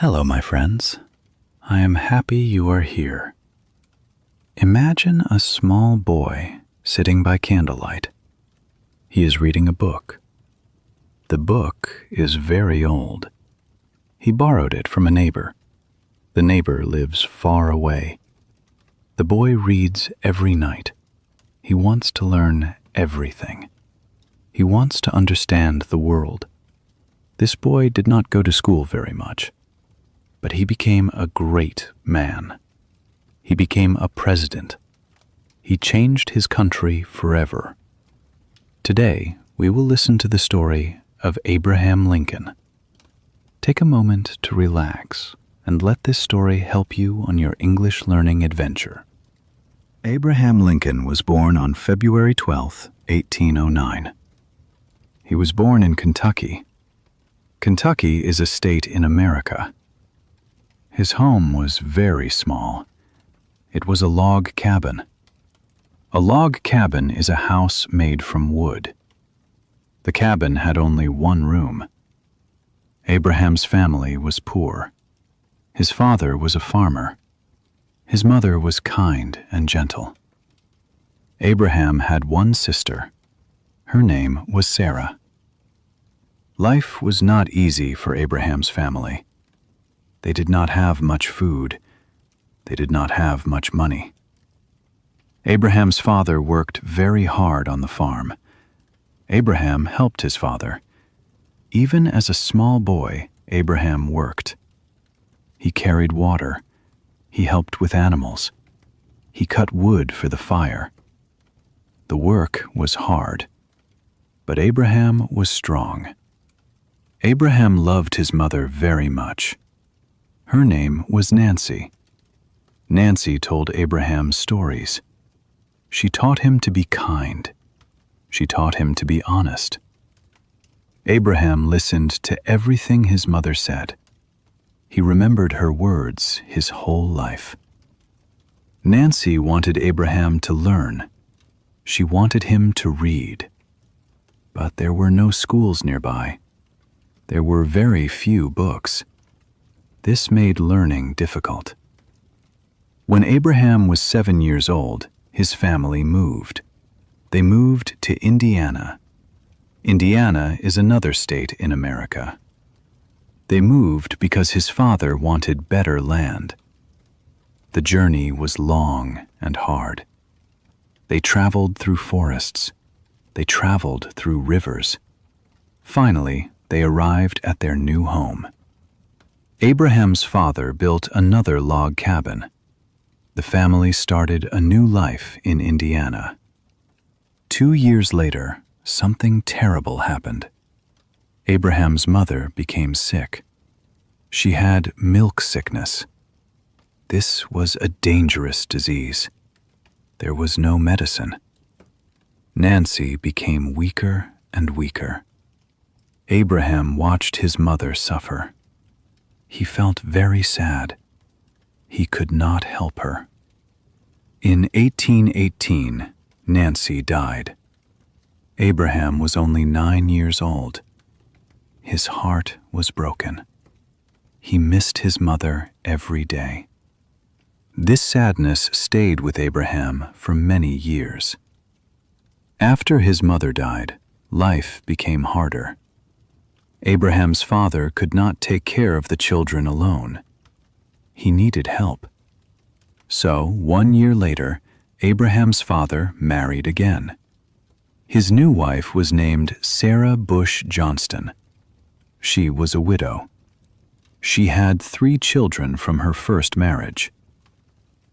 Hello, my friends. I am happy you are here. Imagine a small boy sitting by candlelight. He is reading a book. The book is very old. He borrowed it from a neighbor. The neighbor lives far away. The boy reads every night. He wants to learn everything. He wants to understand the world. This boy did not go to school very much, but he became a great man. He became a president. He changed his country forever. Today, we will listen to the story of Abraham Lincoln. Take a moment to relax and let this story help you on your English learning adventure. Abraham Lincoln was born on February 12, 1809. He was born in Kentucky. Kentucky is a state in America. His home was very small. It was a log cabin. A log cabin is a house made from wood. The cabin had only one room. Abraham's family was poor. His father was a farmer. His mother was kind and gentle. Abraham had one sister. Her name was Sarah. Life was not easy for Abraham's family. They did not have much food. They did not have much money. Abraham's father worked very hard on the farm. Abraham helped his father. Even as a small boy, Abraham worked. He carried water. He helped with animals. He cut wood for the fire. The work was hard, but Abraham was strong. Abraham loved his mother very much. Her name was Nancy. Nancy told Abraham stories. She taught him to be kind. She taught him to be honest. Abraham listened to everything his mother said. He remembered her words his whole life. Nancy wanted Abraham to learn. She wanted him to read. But there were no schools nearby. There were very few books. This made learning difficult. When Abraham was 7 years old, his family moved. They moved to Indiana. Indiana is another state in America. They moved because his father wanted better land. The journey was long and hard. They traveled through forests. They traveled through rivers. Finally, they arrived at their new home. Abraham's father built another log cabin. The family started a new life in Indiana. 2 years later, something terrible happened. Abraham's mother became sick. She had milk sickness. This was a dangerous disease. There was no medicine. Nancy became weaker and weaker. Abraham watched his mother suffer. He felt very sad. He could not help her. In 1818, Nancy died. Abraham was only 9 years old. His heart was broken. He missed his mother every day. This sadness stayed with Abraham for many years. After his mother died, life became harder. Abraham's father could not take care of the children alone. He needed help. So, 1 year later, Abraham's father married again. His new wife was named Sarah Bush Johnston. She was a widow. She had 3 children from her first marriage.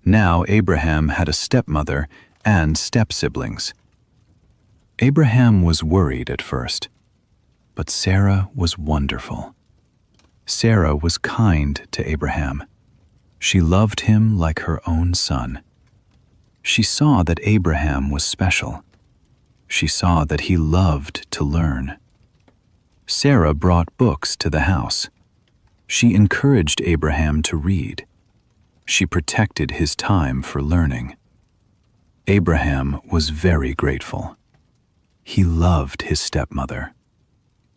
Now Abraham had a stepmother and step-siblings. Abraham was worried at first, but Sarah was wonderful. Sarah was kind to Abraham. She loved him like her own son. She saw that Abraham was special. She saw that he loved to learn. Sarah brought books to the house. She encouraged Abraham to read. She protected his time for learning. Abraham was very grateful. He loved his stepmother.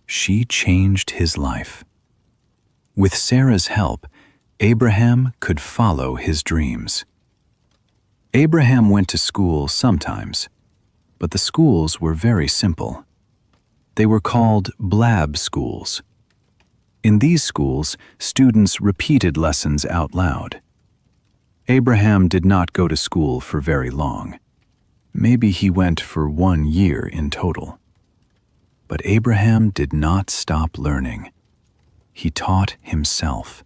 She changed his life. With Sarah's help, Abraham could follow his dreams. Abraham went to school sometimes, but the schools were very simple. They were called blab schools. In these schools, students repeated lessons out loud. Abraham did not go to school for very long. Maybe he went for 1 year in total. But Abraham did not stop learning. He taught himself.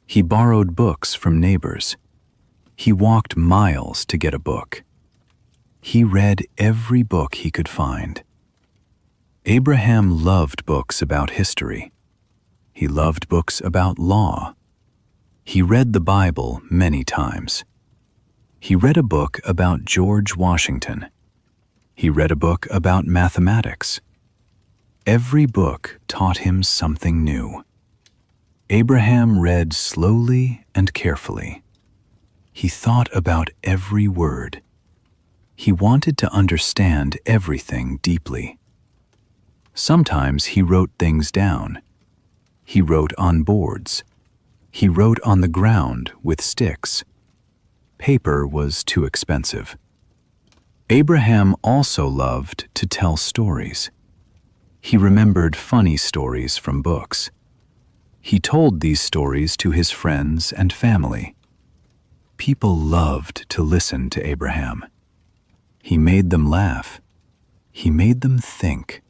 He borrowed books from neighbors. He walked miles to get a book. He read every book he could find. Abraham loved books about history. He loved books about law. He read the Bible many times. He read a book about George Washington. He read a book about mathematics. Every book taught him something new. Abraham read slowly and carefully. He thought about every word. He wanted to understand everything deeply. Sometimes he wrote things down. He wrote on boards. He wrote on the ground with sticks. Paper was too expensive. Abraham also loved to tell stories. He remembered funny stories from books. He told these stories to his friends and family. People loved to listen to Abraham. He made them laugh. He made them think.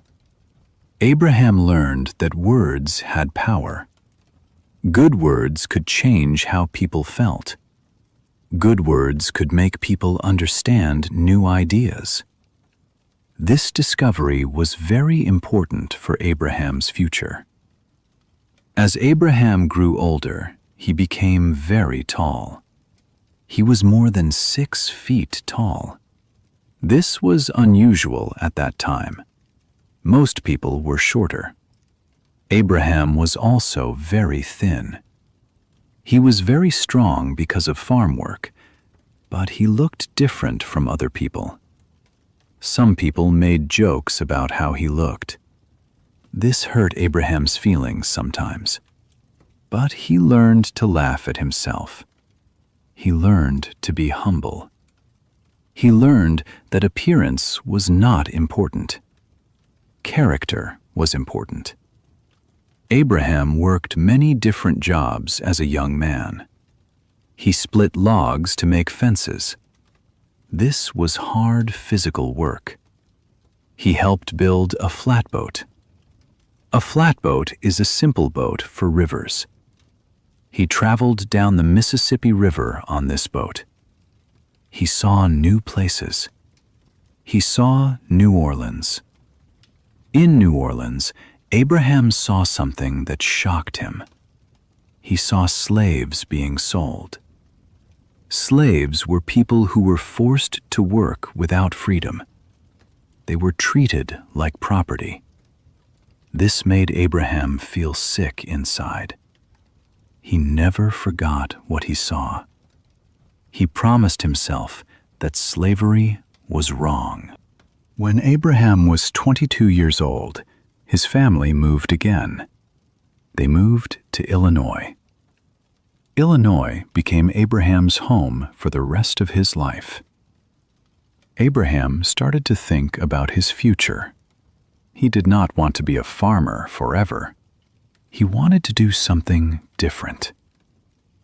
Abraham learned that words had power. Good words could change how people felt. Good words could make people understand new ideas. This discovery was very important for Abraham's future. As Abraham grew older, he became very tall. He was more than 6 feet tall. This was unusual at that time. Most people were shorter. Abraham was also very thin. He was very strong because of farm work, but he looked different from other people. Some people made jokes about how he looked. This hurt Abraham's feelings sometimes, but he learned to laugh at himself. He learned to be humble. He learned that appearance was not important. Character was important. Abraham worked many different jobs as a young man. He split logs to make fences. This was hard physical work. He helped build a flatboat. A flatboat is a simple boat for rivers. He traveled down the Mississippi River on this boat. He saw new places. He saw New Orleans. In New Orleans, Abraham saw something that shocked him. He saw slaves being sold. Slaves were people who were forced to work without freedom. They were treated like property. This made Abraham feel sick inside. He never forgot what he saw. He promised himself that slavery was wrong. When Abraham was 22 years old, his family moved again. They moved to Illinois. Illinois became Abraham's home for the rest of his life. Abraham started to think about his future. He did not want to be a farmer forever. He wanted to do something different.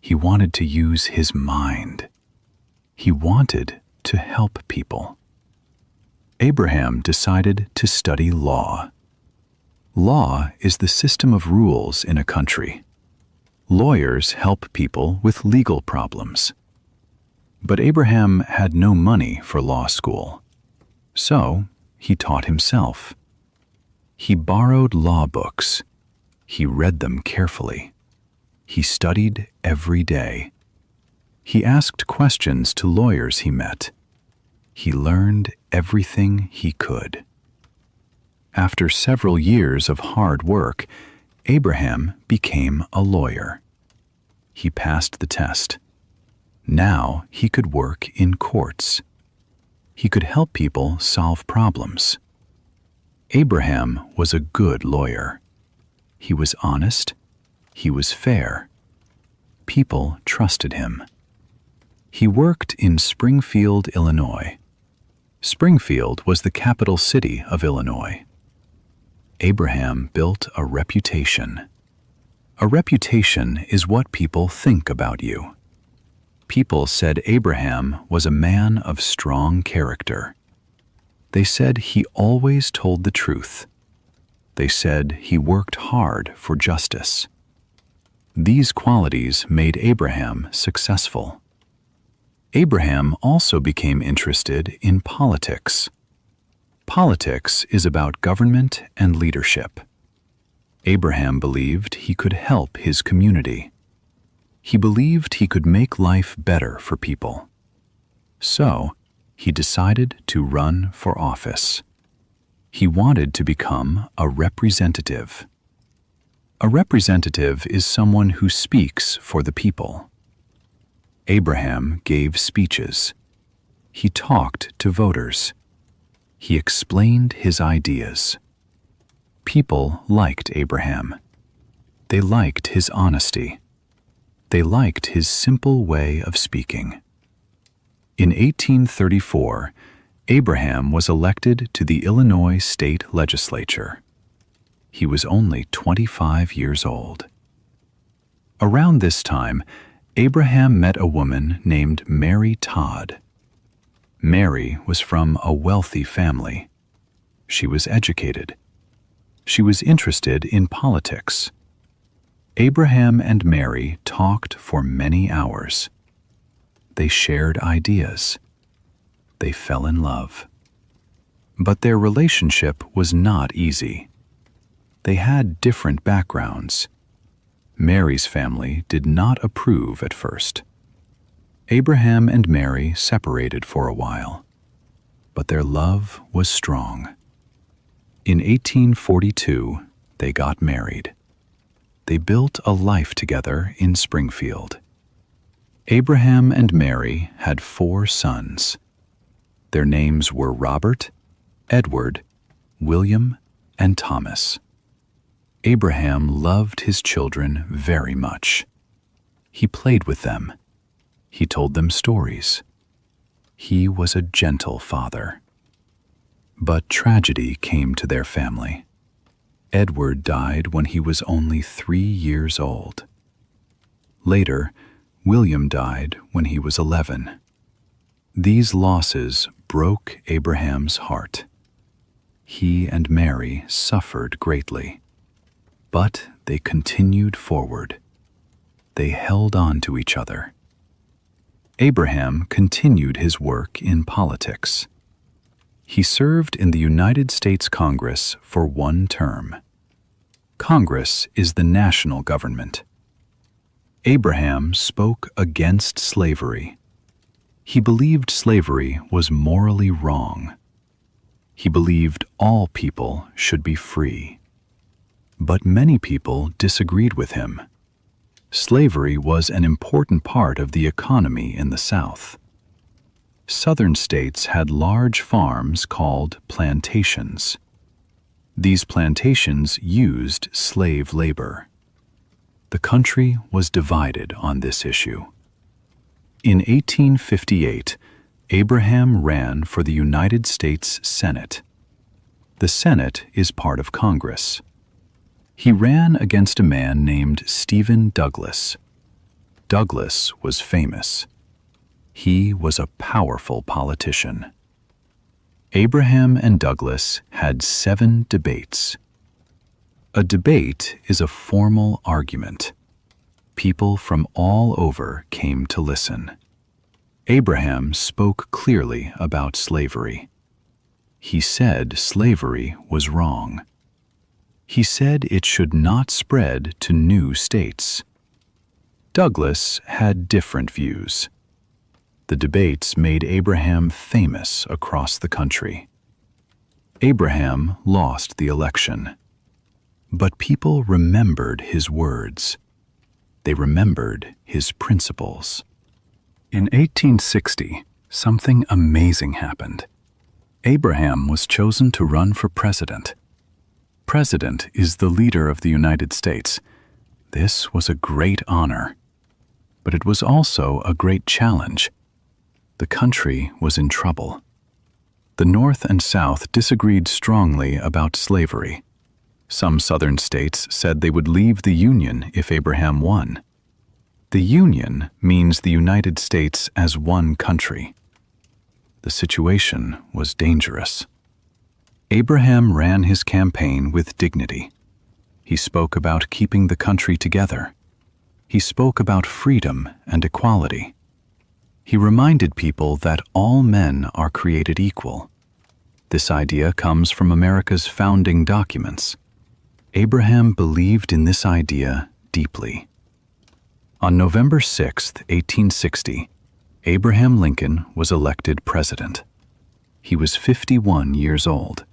He wanted to use his mind. He wanted to help people. Abraham decided to study law. Law is the system of rules in a country. Lawyers help people with legal problems. But Abraham had no money for law school, so he taught himself. He borrowed law books. He read them carefully. He studied every day. He asked questions to lawyers he met. He learned everything he could. After several years of hard work, Abraham became a lawyer. He passed the test. Now he could work in courts. He could help people solve problems. Abraham was a good lawyer. He was honest. He was fair. People trusted him. He worked in Springfield, Illinois. Springfield was the capital city of Illinois. Abraham built a reputation. A reputation is what people think about you. People said Abraham was a man of strong character. They said he always told the truth. They said he worked hard for justice. These qualities made Abraham successful. Abraham also became interested in politics. Politics is about government and leadership. Abraham believed he could help his community. He believed he could make life better for people. So, he decided to run for office. He wanted to become a representative. A representative is someone who speaks for the people. Abraham gave speeches. He talked to voters. He explained his ideas. People liked Abraham. They liked his honesty. They liked his simple way of speaking. In 1834, Abraham was elected to the Illinois state legislature. He was only 25 years old. Around this time, Abraham met a woman named Mary Todd. Mary was from a wealthy family. She was educated. She was interested in politics. Abraham and Mary talked for many hours. They shared ideas. They fell in love. But their relationship was not easy. They had different backgrounds. Mary's family did not approve at first. Abraham and Mary separated for a while, but their love was strong. In 1842, they got married. They built a life together in Springfield. Abraham and Mary had 4 sons. Their names were Robert, Edward, William, and Thomas. Abraham loved his children very much. He played with them. He told them stories. He was a gentle father. But tragedy came to their family. Edward died when he was only 3 years old. Later, William died when he was 11. These losses broke Abraham's heart. He and Mary suffered greatly. But they continued forward. They held on to each other. Abraham continued his work in politics. He served in the United States Congress for 1 term. Congress is the national government. Abraham spoke against slavery. He believed slavery was morally wrong. He believed all people should be free. But many people disagreed with him. Slavery was an important part of the economy in the South. Southern states had large farms called plantations. These plantations used slave labor. The country was divided on this issue. In 1858, Abraham ran for the United States Senate. The Senate is part of Congress. He ran against a man named Stephen Douglas. Douglas was famous. He was a powerful politician. Abraham and Douglas had 7 debates. A debate is a formal argument. People from all over came to listen. Abraham spoke clearly about slavery. He said slavery was wrong. He said it should not spread to new states. Douglas had different views. The debates made Abraham famous across the country. Abraham lost the election, but people remembered his words. They remembered his principles. In 1860, something amazing happened. Abraham was chosen to run for president. President is the leader of the United States. This was a great honor, but it was also a great challenge. The country was in trouble. The North and South disagreed strongly about slavery. Some Southern states said they would leave the Union if Abraham won. The Union means the United States as one country. The situation was dangerous. Abraham ran his campaign with dignity. He spoke about keeping the country together. He spoke about freedom and equality. He reminded people that all men are created equal. This idea comes from America's founding documents. Abraham believed in this idea deeply. On November 6, 1860, Abraham Lincoln was elected president. He was 51 years old.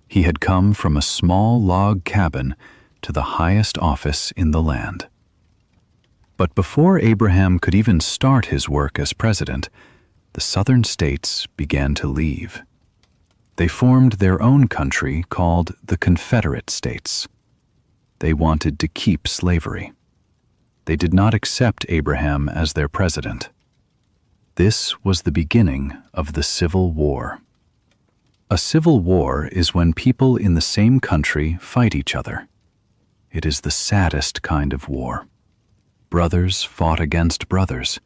He had come from a small log cabin to the highest office in the land. But before Abraham could even start his work as president, the southern states began to leave. They formed their own country called the Confederate States. They wanted to keep slavery. They did not accept Abraham as their president. This was the beginning of the Civil War. A civil war is when people in the same country fight each other. It is the saddest kind of war. Brothers fought against brothers.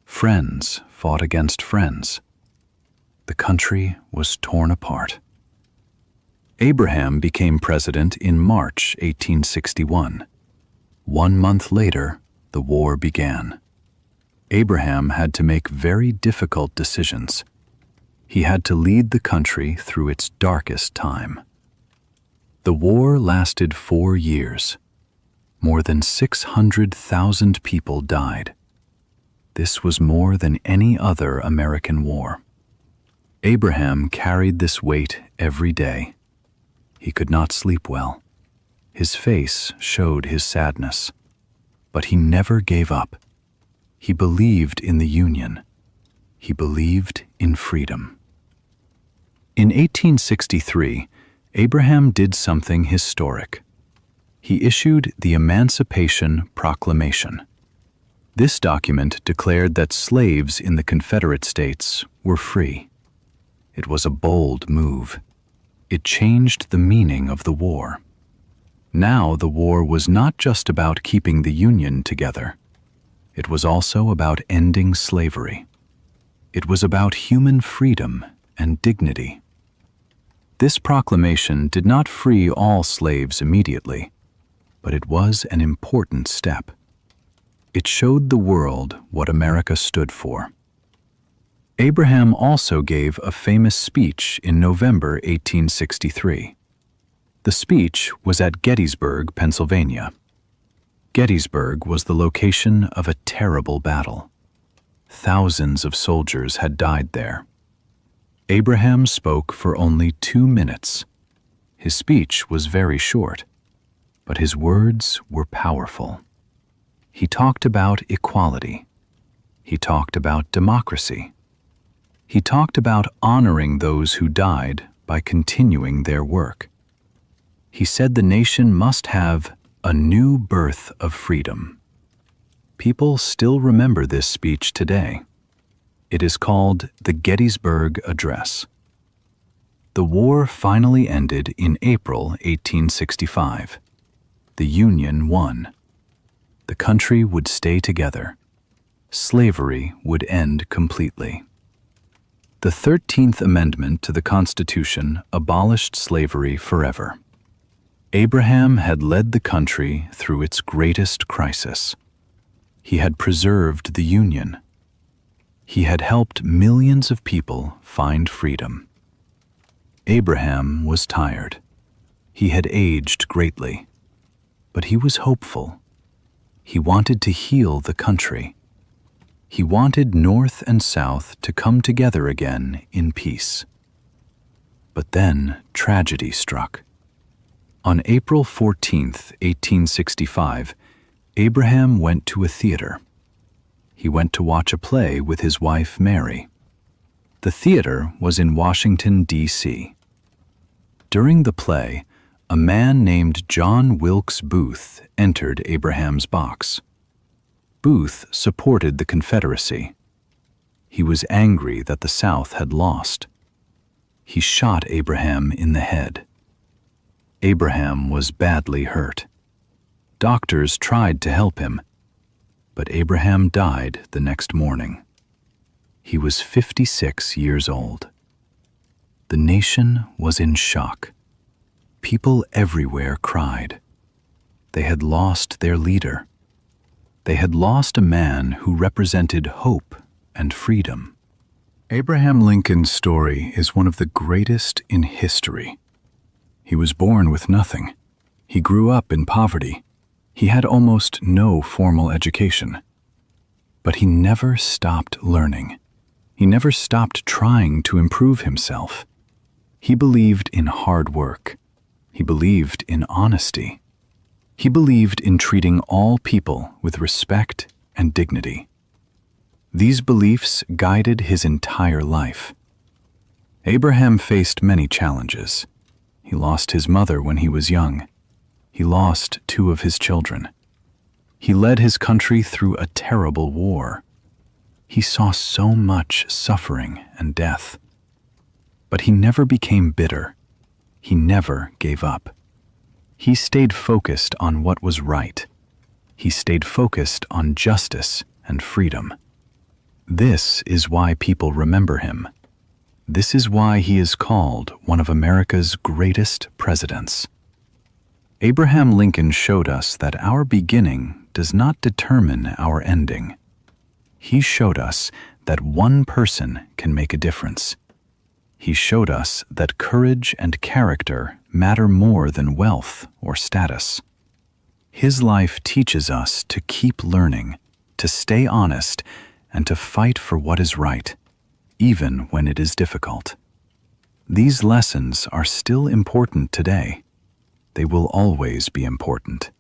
Friends fought against friends. The country was torn apart. Abraham became president in March 1861. 1 month later, the war began. Abraham had to make very difficult decisions. He had to lead the country through its darkest time. The war lasted 4 years. More than 600,000 people died. This was more than any other American war. Abraham carried this weight every day. He could not sleep well. His face showed his sadness. But he never gave up. He believed in the Union. He believed in freedom. In 1863, Abraham did something historic. He issued the Emancipation Proclamation. This document declared that slaves in the Confederate States were free. It was a bold move. It changed the meaning of the war. Now the war was not just about keeping the Union together. It was also about ending slavery. It was about human freedom and dignity. This proclamation did not free all slaves immediately, but it was an important step. It showed the world what America stood for. Abraham also gave a famous speech in November 1863. The speech was at Gettysburg, Pennsylvania. Gettysburg was the location of a terrible battle. Thousands of soldiers had died there. Abraham spoke for only 2 minutes. His speech was very short, but his words were powerful. He talked about equality. He talked about democracy. He talked about honoring those who died by continuing their work. He said the nation must have a new birth of freedom. People still remember this speech today. It is called the Gettysburg Address. The war finally ended in April 1865. The Union won. The country would stay together. Slavery would end completely. The 13th Amendment to the Constitution abolished slavery forever. Abraham had led the country through its greatest crisis. He had preserved the Union. He had helped millions of people find freedom. Abraham was tired. He had aged greatly, but he was hopeful. He wanted to heal the country. He wanted North and South to come together again in peace. But then tragedy struck. On April 14, 1865, Abraham went to a theater. He went to watch a play with his wife, Mary. The theater was in Washington, D.C. During the play, A man named John Wilkes Booth entered Abraham's box. Booth supported the Confederacy. He was angry that the South had lost. He shot Abraham in the head. Abraham was badly hurt. Doctors tried to help him, but Abraham died the next morning. He was 56 years old. The nation was in shock. People everywhere cried. They had lost their leader. They had lost a man who represented hope and freedom. Abraham Lincoln's story is one of the greatest in history. He was born with nothing. He grew up in poverty. He had almost no formal education. But he never stopped learning. He never stopped trying to improve himself. He believed in hard work. He believed in honesty. He believed in treating all people with respect and dignity. These beliefs guided his entire life. Abraham faced many challenges. He lost his mother when he was young. He lost 2 of his children. He led his country through a terrible war. He saw so much suffering and death. But he never became bitter. He never gave up. He stayed focused on what was right. He stayed focused on justice and freedom. This is why people remember him. This is why he is called one of America's greatest presidents. Abraham Lincoln showed us that our beginning does not determine our ending. He showed us that one person can make a difference. He showed us that courage and character matter more than wealth or status. His life teaches us to keep learning, to stay honest, and to fight for what is right, even when it is difficult. These lessons are still important today. They will always be important.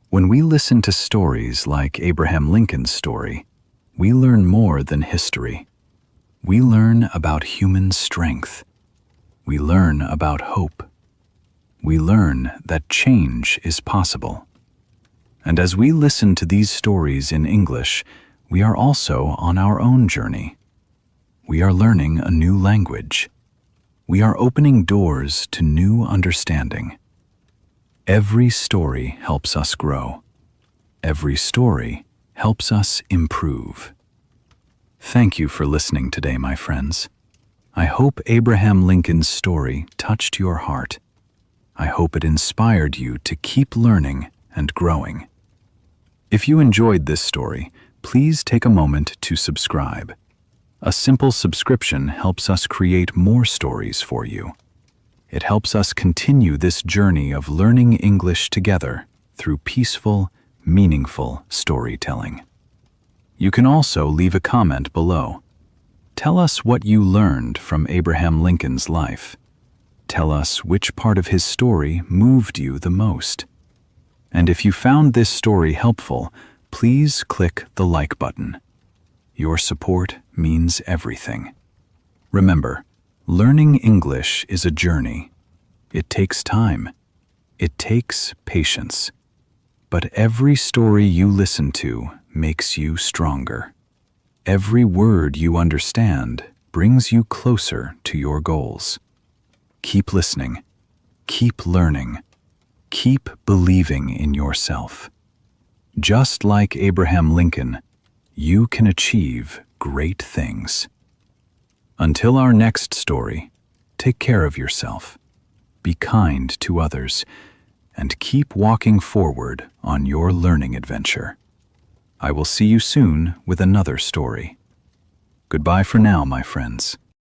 When we listen to stories like Abraham Lincoln's story, we learn more than history. We learn about human strength. We learn about hope. We learn that change is possible. And as we listen to these stories in English, we are also on our own journey. We are learning a new language. We are opening doors to new understanding. Every story helps us grow. Every story helps us improve. Thank you for listening today, my friends. I hope Abraham Lincoln's story touched your heart. I hope it inspired you to keep learning and growing. If you enjoyed this story, please take a moment to subscribe. A simple subscription helps us create more stories for you. It helps us continue this journey of learning English together through peaceful, meaningful storytelling. You can also leave a comment below. Tell us what you learned from Abraham Lincoln's life. Tell us which part of his story moved you the most. And if you found this story helpful, please click the like button. Your support means everything. Remember, learning English is a journey. It takes time. It takes patience. But every story you listen to makes you stronger. Every word you understand brings you closer to your goals. Keep listening. Keep learning. Keep believing in yourself. Just like Abraham Lincoln, you can achieve great things. Until our next story, take care of yourself, be kind to others, and keep walking forward on your learning adventure. I will see you soon with another story. Goodbye for now, my friends.